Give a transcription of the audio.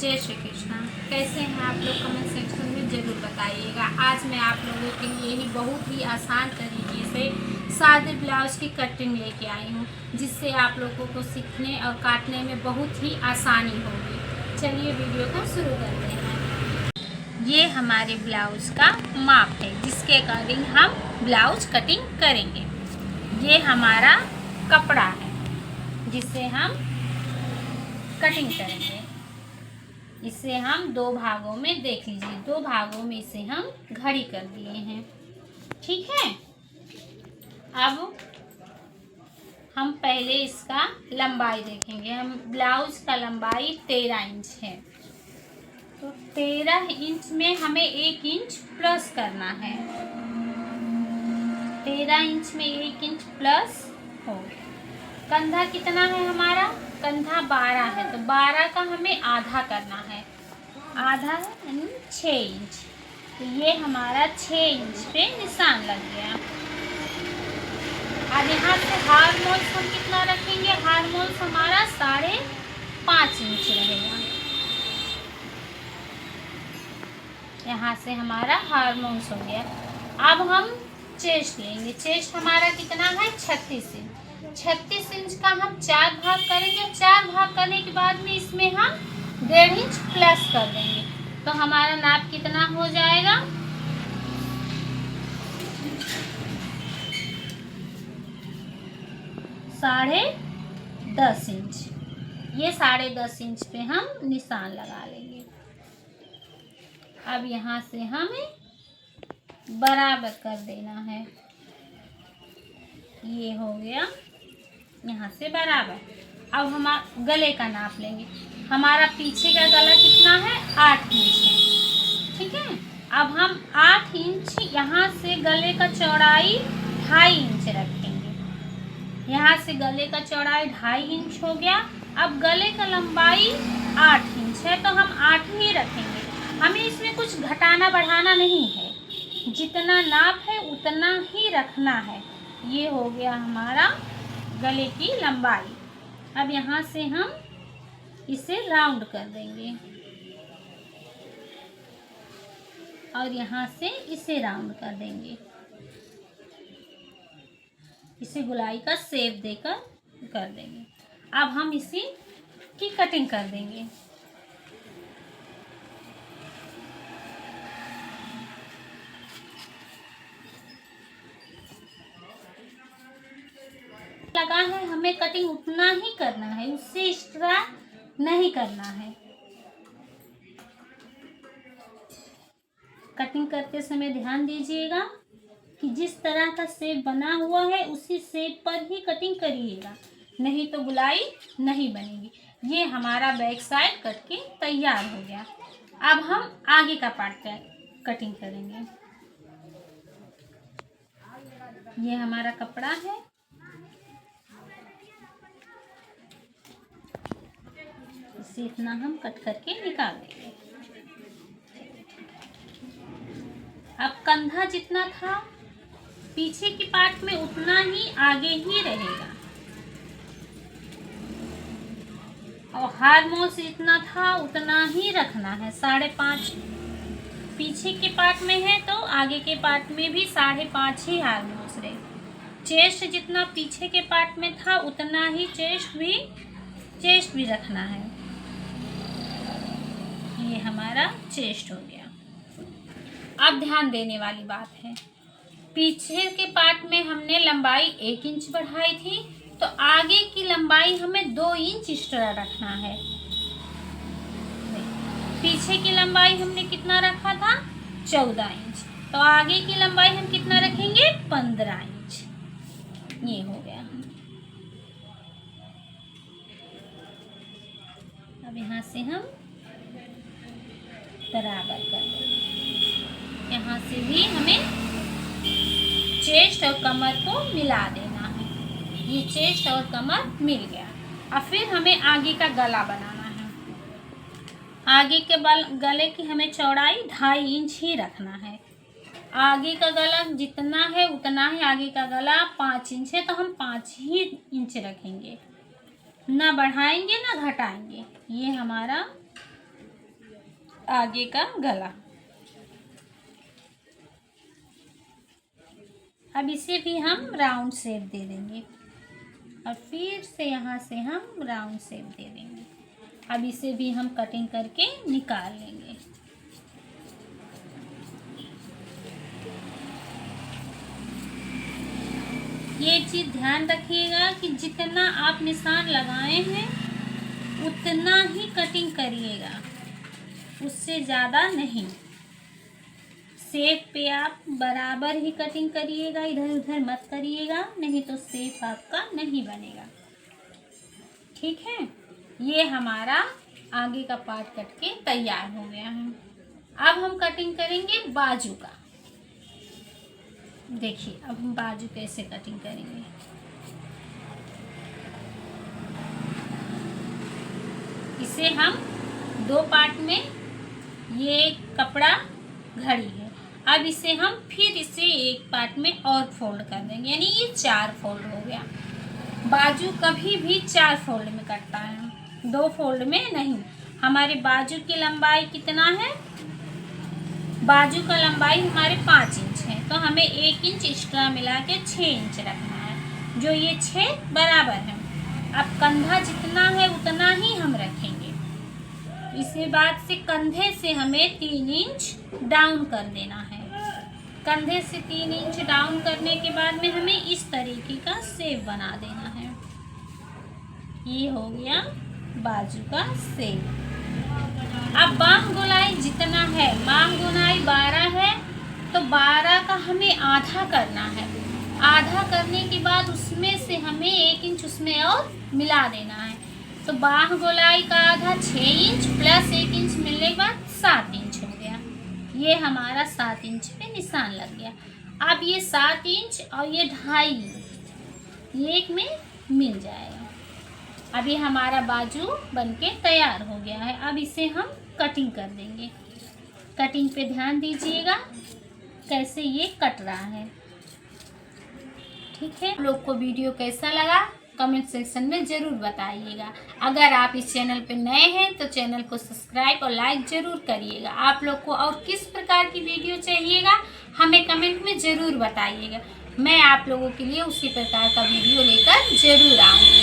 जय श्री कृष्णा। कैसे हैं आप लोग? कमेंट सेक्शन में ज़रूर बताइएगा। आज मैं आप लोगों के लिए ही बहुत ही आसान तरीके से सादे ब्लाउज की कटिंग लेके आई हूँ, जिससे आप लोगों को सीखने और काटने में बहुत ही आसानी होगी। चलिए वीडियो को शुरू करते हैं। ये हमारे ब्लाउज का माप है, जिसके अकॉर्डिंग हम ब्लाउज कटिंग करेंगे। ये हमारा कपड़ा है जिससे हम कटिंग करेंगे। इसे हम दो भागों में, देख लीजिए, दो भागों में इसे हम घड़ी कर दिए हैं। ठीक है। अब हम पहले इसका लंबाई देखेंगे। हम ब्लाउज का लंबाई 13 इंच है, तो 13 इंच में हमें 1 इंच प्लस करना है। 13 इंच में 1 इंच प्लस हो गया। कंधा कितना है हमारा? कंधा 12 है, तो 12 का हमें आधा करना है। आधा यानी 6 इंच। तो ये हमारा 6 इंच पे निशान लग गया। अब यहाँ से हार्मोन्स हम कितना रखेंगे? हार्मोन्स हमारा 5.5 इंच रहेगा। यहाँ से हमारा हार्मोन्स हो गया। अब हम चेस्ट लेंगे। चेस्ट हमारा कितना है? 36 इंच। 36 इंच का हम 4 भाग करेंगे। 4 भाग करने के बाद में इसमें हम 1.5 इंच प्लस कर देंगे, तो हमारा नाप कितना हो जाएगा? 10.5 इंच। ये 10.5 इंच पे हम निशान लगा लेंगे। अब यहाँ से हमें बराबर कर देना है। ये हो गया यहाँ से बराबर। अब हम गले का नाप लेंगे। हमारा पीछे का गला कितना है? 8 इंच है। ठीक है। अब हम 8 इंच यहाँ से गले का चौड़ाई 2.5 इंच रखेंगे। यहाँ से गले का चौड़ाई 2.5 इंच हो गया। अब गले का लंबाई 8 इंच है, तो हम 8 ही रखेंगे। हमें इसमें कुछ घटाना बढ़ाना नहीं है, जितना नाप है उतना ही रखना है। ये हो गया हमारा गले की लंबाई। अब यहाँ से हम इसे राउंड कर देंगे और यहाँ से इसे राउंड कर देंगे। इसे गोलाई का शेप देकर कर देंगे। अब हम इसी की कटिंग कर देंगे। लगा है, हमें कटिंग उतना ही करना है, उससे एक्स्ट्रा नहीं करना है। कटिंग करते समय ध्यान दीजिएगा कि जिस तरह का शेप बना हुआ है उसी शेप पर ही कटिंग करिएगा, नहीं तो गुलाई नहीं बनेगी। ये हमारा बैक साइड कट के तैयार हो गया। अब हम आगे का पार्ट कटिंग करेंगे। ये हमारा कपड़ा है। इसे इतना हम कट करके निकाल देंगे। अब कंधा जितना था पीछे की पार्ट में उतना ही आगे ही रहेगा, और हार्मोन्स जितना था उतना ही रखना है। 5.5 पीछे के पार्ट में है, तो आगे के पार्ट में भी 5.5 ही हार्मोन्स रहे। चेस्ट जितना पीछे के पार्ट में था उतना ही चेस्ट भी रखना है। ये हमारा चेस्ट हो गया। अब ध्यान देने वाली बात है, पीछे के पार्ट में हमने लंबाई 1 इंच बढ़ाई थी, तो आगे की लंबाई हमें 2 इंच एक्स्ट्रा रखना है। पीछे की लंबाई हमने कितना रखा था? 14 इंच, तो आगे की लंबाई हम कितना रखेंगे? 15 इंच। ये हो गया। अब यहाँ से हम बराबर कर देंगे। यहाँ से भी हमें चेस्ट और कमर को मिला देना है। ये चेस्ट और कमर मिल गया। अब फिर हमें आगे का गला बनाना है। आगे के गले की हमें चौड़ाई 2.5 इंच ही रखना है। आगे का गला जितना है उतना ही, आगे का गला 5 इंच है, तो हम 5 ही इंच रखेंगे, ना बढ़ाएंगे ना घटाएंगे। ये हमारा आगे का गला। अब इसे भी हम राउंड शेप दे देंगे और फिर से यहाँ से हम राउंड शेप दे देंगे। अब इसे भी हम कटिंग करके निकाल लेंगे। ये चीज़ ध्यान रखिएगा कि जितना आप निशान लगाए हैं उतना ही कटिंग करिएगा, उससे ज़्यादा नहीं। शेप पे आप बराबर ही कटिंग करिएगा, इधर उधर मत करिएगा, नहीं तो शेप आपका नहीं बनेगा। ठीक है, ये हमारा आगे का पार्ट कट के तैयार हो गया है। अब हम कटिंग करेंगे बाजू का। देखिए अब हम बाजू कैसे कटिंग करेंगे। इसे हम दो पार्ट में, ये कपड़ा घड़ी है, अब इसे हम फिर इसे एक पार्ट में और फोल्ड कर देंगे, यानी ये 4 फोल्ड हो गया। बाजू कभी भी 4 फोल्ड में कटता है, 2 फोल्ड में नहीं। हमारे बाजू की लंबाई कितना है? बाजू का लंबाई हमारे 5 इंच है, तो हमें 1 इंच एक्स्ट्रा मिला के 6 इंच रखना है, जो ये 6 बराबर है। अब कंधा जितना है उतना ही हम रखेंगे। इसी बात से कंधे से हमें 3 इंच डाउन कर देना है। कंधे से 3 इंच डाउन करने के बाद में हमें इस तरीके का शेप बना देना है। ये हो गया बाजू का शेप। अब बाह गोलाई जितना है, बाह गोलाई 12 है, तो 12 का हमें आधा करना है। आधा करने के बाद उसमें से हमें 1 इंच उसमें और मिला देना है, तो बाह गोलाई का आधा 6 इंच प्लस 1 इंच मिलने के बाद 7 इंच हो गया। ये हमारा 7 इंच पे निशान लग गया। अब ये 7 इंच और ये 2.5 इंच ये एक में मिल जाएगा। अब ये हमारा बाजू बनके तैयार हो गया है। अब इसे हम कटिंग कर देंगे। कटिंग पे ध्यान दीजिएगा कैसे ये कट रहा है। ठीक है, आप लोग को वीडियो कैसा लगा कमेंट सेक्शन में ज़रूर बताइएगा। अगर आप इस चैनल पे नए हैं तो चैनल को सब्सक्राइब और लाइक ज़रूर करिएगा। आप लोग को और किस प्रकार की वीडियो चाहिएगा हमें कमेंट में ज़रूर बताइएगा। मैं आप लोगों के लिए उसी प्रकार का वीडियो लेकर ज़रूर आऊँगी।